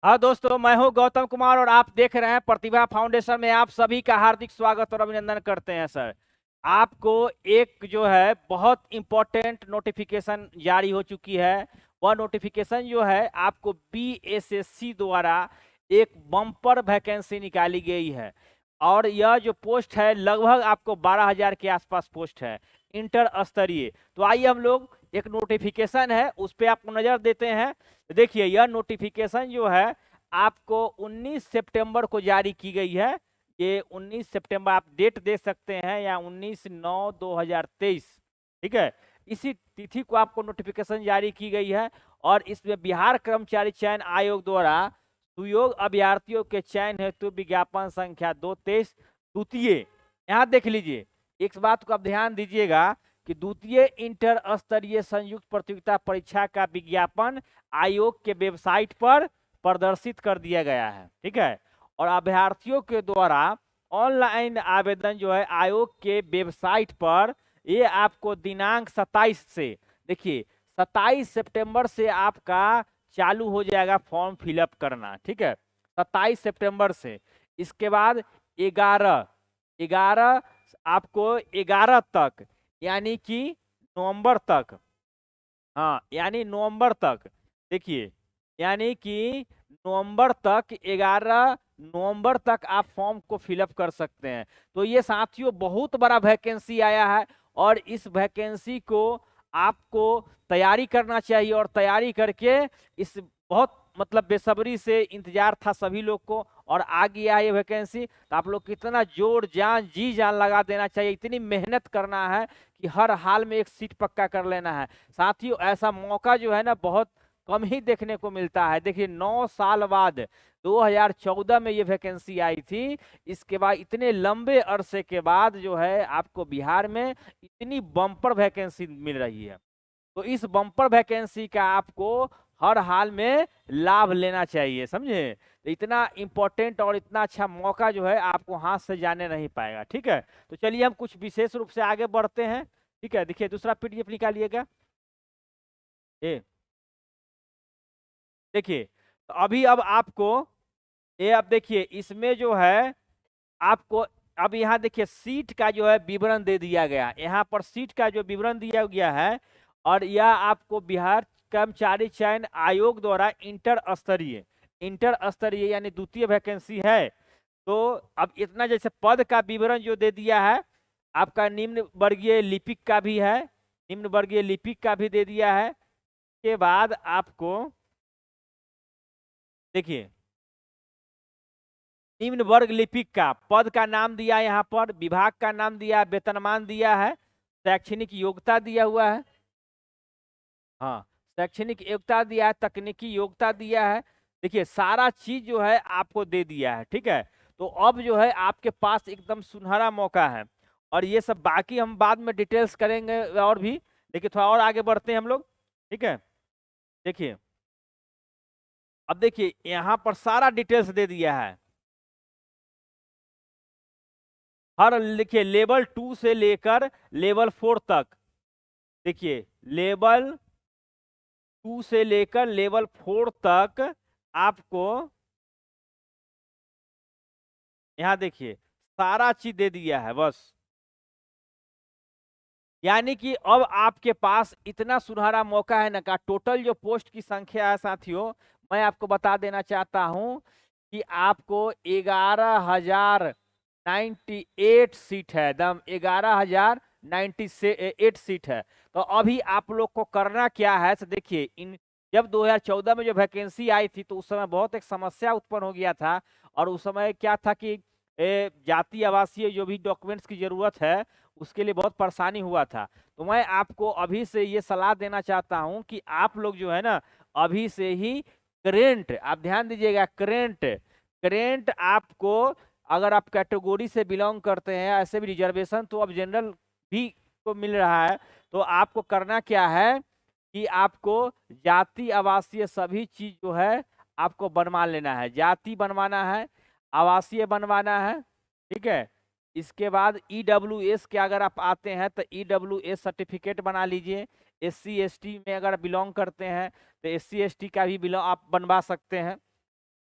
हाँ दोस्तों, मैं हूँ गौतम कुमार और आप देख रहे हैं प्रतिभा फाउंडेशन में। आप सभी का हार्दिक स्वागत और अभिनंदन करते हैं सर। आपको एक जो है बहुत इंपॉर्टेंट नोटिफिकेशन जारी हो चुकी है। वह नोटिफिकेशन जो है आपको बीएसएससी द्वारा एक बम्पर वैकेंसी निकाली गई है। और यह जो पोस्ट है लगभग आपको 12,000 के आसपास पोस्ट है, इंटर स्तरीय। तो आइए हम लोग, एक नोटिफिकेशन है उस पर आपको नजर देते हैं। देखिए, यह नोटिफिकेशन जो है आपको 19 सितंबर को जारी की गई है। ये 19 सितंबर आप डेट दे सकते हैं, या 19/9/2023, ठीक है। इसी तिथि को आपको नोटिफिकेशन जारी की गई है। और इसमें बिहार कर्मचारी चयन आयोग द्वारा सुयोग अभ्यर्थियों के चयन हेतु विज्ञापन संख्या 223 द्वितीय। यहाँ देख लीजिए, एक बात को आप ध्यान दीजिएगा कि द्वितीय इंटर स्तरीय संयुक्त प्रतियोगिता परीक्षा का विज्ञापन आयोग के वेबसाइट पर प्रदर्शित कर दिया गया है, ठीक है। और अभ्यर्थियों के द्वारा ऑनलाइन आवेदन जो है आयोग के वेबसाइट पर, ये आपको दिनांक 27 से, देखिए 27 सितंबर से आपका चालू हो जाएगा फॉर्म फिलअप करना, ठीक है। 27 सितंबर से। इसके बाद 11 आपको 11 तक, यानी कि नवंबर तक, हाँ यानी नवंबर तक, देखिए यानी कि नवंबर तक, 11 नवंबर तक आप फॉर्म को फिलअप कर सकते हैं। तो ये साथियों बहुत बड़ा वैकेंसी आया है, और इस वैकेंसी को आपको तैयारी करना चाहिए। और तैयारी करके इस बहुत मतलब बेसब्री से इंतजार था सभी लोग को, और आ गया है ये वैकेंसी। तो आप लोग कितना जोर जान जी जान लगा देना चाहिए, इतनी मेहनत करना है कि हर हाल में एक सीट पक्का कर लेना है। साथियों, ऐसा मौका जो है ना बहुत कम ही देखने को मिलता है। देखिए 9 साल बाद 2014 में ये वैकेंसी आई थी। इसके बाद इतने लंबे अरसे के बाद जो है आपको बिहार में इतनी बम्पर वैकेंसी मिल रही है। तो इस बम्पर वैकेंसी का आपको हर हाल में लाभ लेना चाहिए, समझे। तो इतना इंपॉर्टेंट और इतना अच्छा मौका जो है आपको हाथ से जाने नहीं पाएगा, ठीक है। तो चलिए हम कुछ विशेष रूप से आगे बढ़ते हैं, ठीक है। देखिए दूसरा पीडीएफ निकालिएगा। ये देखिए, तो अभी अब आपको, ये अब देखिए इसमें जो है आपको, अब यहाँ देखिए सीट का जो है विवरण दे दिया गया, यहाँ पर सीट का जो विवरण दिया गया है। और यह आपको बिहार कर्मचारी चयन आयोग द्वारा इंटर स्तरीय यानी द्वितीय वैकेंसी है। तो अब इतना, जैसे पद का विवरण जो दे दिया है, आपका निम्न वर्गीय लिपिक का भी है, निम्न वर्गीय लिपिक का भी दे दिया है। के बाद आपको देखिए निम्न वर्ग लिपिक का पद का नाम दिया, यहाँ पर विभाग का नाम दिया, वेतनमान दिया है, शैक्षणिक योग्यता दिया हुआ है, हाँ शैक्षणिक योग्यता दिया है, तकनीकी योग्यता दिया है। देखिए सारा चीज जो है आपको दे दिया है, ठीक है। तो अब जो है आपके पास एकदम सुनहरा मौका है। और ये सब बाकी हम बाद में डिटेल्स करेंगे और भी। देखिए थोड़ा और आगे बढ़ते हैं हम लोग, ठीक है। देखिए अब देखिए यहाँ पर सारा डिटेल्स दे दिया है। हर लिखिए लेवल 2 से लेकर लेवल 4 तक, देखिए लेवल 2 से लेकर लेवल 4 तक आपको यहाँ देखिए सारा चीज दे दिया है बस। यानी कि अब आपके पास इतना सुनहरा मौका है ना, का टोटल जो पोस्ट की संख्या है साथियों, मैं आपको बता देना चाहता हूं कि आपको 11,098 सीट है, एकदम 11,098 सीट है। तो अभी आप लोग को करना क्या है, तो देखिए इन, जब 2014 में जो वैकेंसी आई थी तो उस समय बहुत एक समस्या उत्पन्न हो गया था। और उस समय क्या था कि जाति आवासीय जो भी डॉक्यूमेंट्स की जरूरत है उसके लिए बहुत परेशानी हुआ था। तो मैं आपको अभी से ये सलाह देना चाहता हूं कि आप लोग जो है ना अभी से ही करेंट, आप ध्यान दीजिएगा, करेंट करेंट आपको, अगर आप कैटेगरी से बिलोंग करते हैं, ऐसे भी रिजर्वेशन तो अब जनरल भी को मिल रहा है। तो आपको करना क्या है कि आपको जाति आवासीय सभी चीज जो है आपको बनवा लेना है। जाति बनवाना है, आवासीय बनवाना है, ठीक है। इसके बाद ईडब्ल्यूएस के अगर आप आते हैं तो ईडब्ल्यूएस सर्टिफिकेट बना लीजिए। एससी एसटी में अगर बिलोंग करते हैं तो एससी एसटी का भी बिलोंग आप बनवा सकते हैं।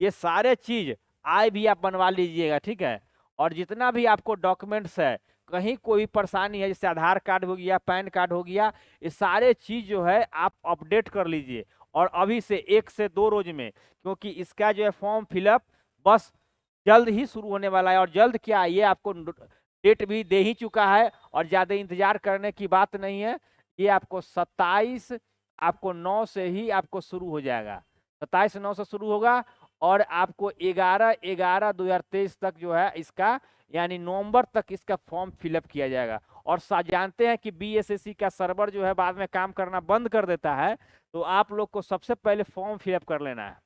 ये सारे चीज आय भी आप बनवा लीजिएगा, ठीक है। और जितना भी आपको डॉक्यूमेंट्स है, कहीं कोई परेशानी है, जैसे आधार कार्ड हो गया, पैन कार्ड हो गया, ये सारे चीज जो है आप अपडेट कर लीजिए। और अभी से 1 से 2 रोज में, क्योंकि इसका जो है फॉर्म फिलअप बस जल्द ही शुरू होने वाला है। और जल्द क्या, ये आपको डेट भी दे ही चुका है और ज्यादा इंतजार करने की बात नहीं है। ये आपको 27 आपको 9 से ही आपको शुरू हो जाएगा, 27/9 से शुरू होगा। और आपको 11/11/2023 तक जो है इसका, यानी नवंबर तक इसका फॉर्म फिलअप किया जाएगा। और जानते हैं कि बीएसएससी का सर्वर जो है बाद में काम करना बंद कर देता है, तो आप लोग को सबसे पहले फॉर्म फिलअप कर लेना है।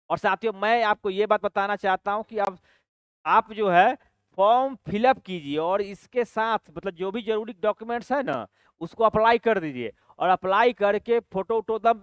और साथियों, मैं आपको ये बात बताना चाहता हूं कि अब आप जो है फॉर्म फिलअप कीजिए और इसके साथ मतलब जो भी जरूरी डॉक्यूमेंट्स है ना, उसको अप्लाई कर दीजिए। और अप्लाई करके फोटो वोटो एकदम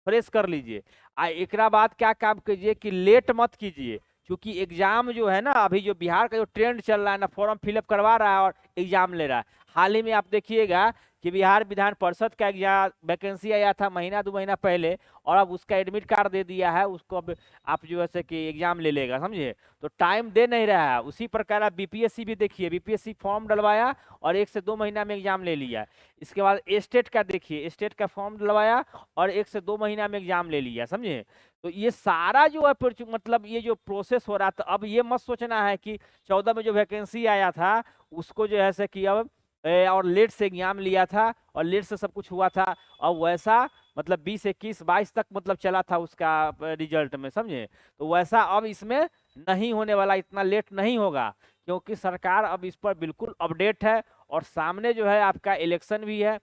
फ्रेश कर लीजिए। एकरा बाद क्या काम कीजिए कि लेट मत कीजिए, क्योंकि एग्जाम जो है ना, अभी जो बिहार का जो ट्रेंड चल रहा है ना, फॉर्म फिलअप करवा रहा है और एग्जाम ले रहा है। हाल ही में आप देखिएगा कि बिहार विधान परिषद का एग्जाम वैकेंसी आया था महीना 2 महीना पहले, और अब उसका एडमिट कार्ड दे दिया है उसको। अब आप जो है कि एग्जाम ले लेगा, समझे। तो टाइम दे नहीं रहा है। उसी प्रकार आप बीपीएससी भी देखिए, बीपीएससी फॉर्म डलवाया और 1 से 2 महीना में एग्जाम ले लिया। इसके बाद स्टेट का देखिए, स्टेट का फॉर्म डलवाया और 1 से 2 महीना में एग्जाम ले लिया, समझे। तो ये सारा जो है मतलब ये जो प्रोसेस हो रहा था, अब ये मत सोचना है कि 14 में जो वैकेंसी आया था उसको जो है से कि अब और लेट से एग्जाम लिया था और लेट से सब कुछ हुआ था। और वैसा मतलब 20, 21, 22 तक मतलब चला था उसका रिजल्ट में, समझे। तो वैसा अब इसमें नहीं होने वाला, इतना लेट नहीं होगा, क्योंकि सरकार अब इस पर बिल्कुल अपडेट है। और सामने जो है आपका इलेक्शन भी है,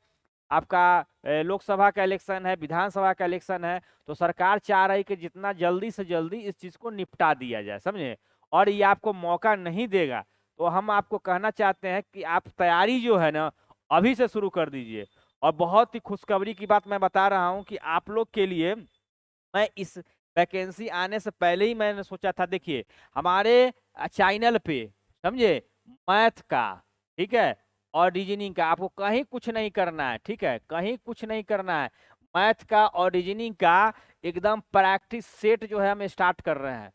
आपका लोकसभा का इलेक्शन है, विधानसभा का इलेक्शन है। तो सरकार चाह रही कि जितना जल्दी से जल्दी इस चीज को निपटा दिया जाए, समझे। और ये आपको मौका नहीं देगा। तो हम आपको कहना चाहते हैं कि आप तैयारी जो है ना अभी से शुरू कर दीजिए। और बहुत ही खुशखबरी की बात मैं बता रहा हूं कि आप लोग के लिए, मैं इस वैकेंसी आने से पहले ही मैंने सोचा था, देखिए हमारे चैनल पे, समझे, मैथ का, ठीक है, और रीजनिंग का आपको कहीं कुछ नहीं करना है, ठीक है, कहीं कुछ नहीं करना है। मैथ का और रीजनिंग का एकदम प्रैक्टिस सेट जो है हम स्टार्ट कर रहे हैं,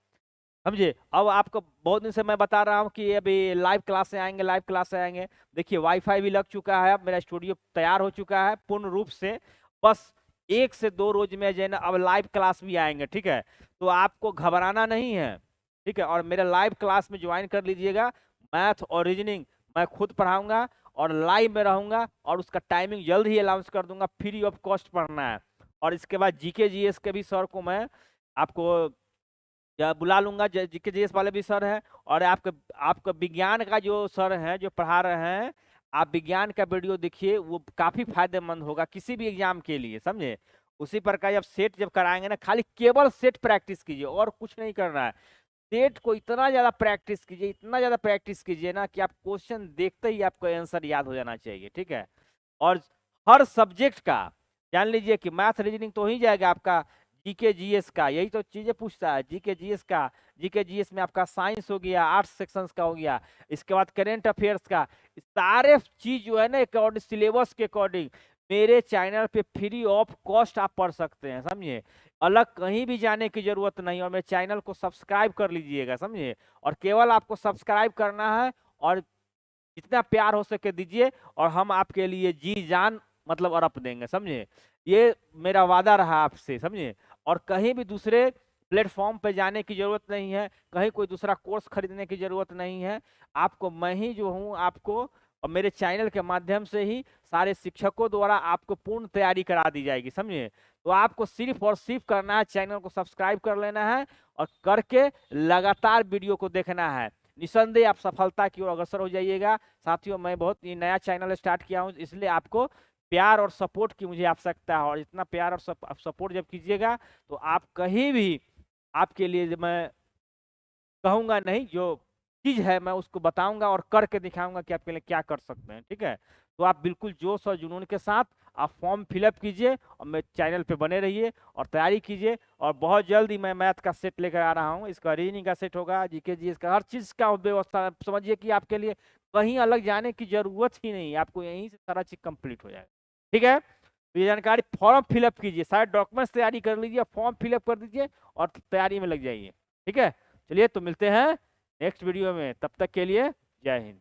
समझे। अब आपको बहुत दिन से मैं बता रहा हूँ कि अभी लाइव क्लास से आएंगे, लाइव क्लास से आएंगे। देखिए वाईफाई भी लग चुका है, अब मेरा स्टूडियो तैयार हो चुका है पूर्ण रूप से। बस 1 से 2 रोज में जो है ना अब लाइव क्लास भी आएंगे, ठीक है। तो आपको घबराना नहीं है, ठीक है। और मेरा लाइव क्लास में ज्वाइन कर लीजिएगा। मैथ और रीजनिंग मैं खुद पढ़ाऊंगा और लाइव में रहूंगा, और उसका टाइमिंग जल्द ही अनाउंस कर दूंगा, फ्री ऑफ कॉस्ट पढ़ना है। और इसके बाद जीके जीएस के भी सर को मैं आपको या बुला लूंगा, जीके जीएस वाले भी सर हैं। और आपका विज्ञान का जो सर हैं जो पढ़ा रहे हैं, आप विज्ञान का वीडियो देखिए, वो काफी फायदेमंद होगा किसी भी एग्जाम के लिए, समझे। उसी प्रकार जब सेट जब कराएंगे ना, खाली केवल सेट प्रैक्टिस कीजिए और कुछ नहीं करना है। सेट को इतना ज्यादा प्रैक्टिस कीजिए, इतना ज्यादा प्रैक्टिस कीजिए ना कि आप क्वेश्चन देखते ही आपको आंसर याद हो जाना चाहिए, ठीक है। और हर सब्जेक्ट का जान लीजिए कि मैथ रीजनिंग तो ही जाएगा आपका, जीके जीएस का यही तो चीजें पूछता है, जीके जीएस का। जीके जीएस में आपका साइंस हो गया, आर्ट्स सेक्शंस का हो गया, इसके बाद करेंट अफेयर्स का, सारे चीज जो है ना अकॉर्डिंग सिलेबस के अकॉर्डिंग मेरे चैनल पे फ्री ऑफ कॉस्ट आप पढ़ सकते हैं, समझिए। अलग कहीं भी जाने की जरूरत नहीं। और मेरे चैनल को सब्सक्राइब कर लीजिएगा, समझिए। और केवल आपको सब्सक्राइब करना है और जितना प्यार हो सके दीजिए, और हम आपके लिए जी जान मतलब अरप देंगे, समझे। ये मेरा वादा रहा आपसे, समझे। और कहीं भी दूसरे प्लेटफॉर्म पे जाने की जरूरत नहीं है, कहीं कोई दूसरा कोर्स खरीदने की जरूरत नहीं है। आपको मैं ही जो हूँ आपको, और मेरे चैनल के माध्यम से ही सारे शिक्षकों द्वारा आपको पूर्ण तैयारी करा दी जाएगी, समझे। तो आपको सिर्फ और सिर्फ करना है, चैनल को सब्सक्राइब कर लेना है और करके लगातार वीडियो को देखना है। निसंदेह आप सफलता की ओर अग्रसर हो जाइएगा। साथियों, मैं बहुत ही नया चैनल स्टार्ट किया हूँ, इसलिए आपको प्यार और सपोर्ट की मुझे आवश्यकता है। और इतना प्यार और सपोर्ट जब कीजिएगा तो आप कहीं भी, आपके लिए मैं कहूंगा नहीं, जो चीज है मैं उसको बताऊंगा और करके दिखाऊंगा कि आपके लिए क्या कर सकते हैं, ठीक है। तो आप बिल्कुल जोश और जुनून के साथ आप फॉर्म फिलअप कीजिए और मेरे चैनल पे बने रहिए और तैयारी कीजिए। और बहुत जल्द ही मैं मैथ का सेट लेकर आ रहा हूँ, इसका रीजनिंग का सेट होगा, जीके जीएस का, हर चीज का व्यवस्था। समझिए कि आपके लिए कहीं अलग जाने की जरूरत ही नहीं, आपको यहीं से सारा चीज कंप्लीट हो जाएगा, ठीक है। तो ये जानकारी, फॉर्म फिलअप कीजिए, सारे डॉक्यूमेंट्स तैयारी कर लीजिए, फॉर्म फिलअप कर दीजिए और तैयारी में लग जाइए। ठीक है, चलिए तो मिलते हैं नेक्स्ट वीडियो में, तब तक के लिए जय हिंद।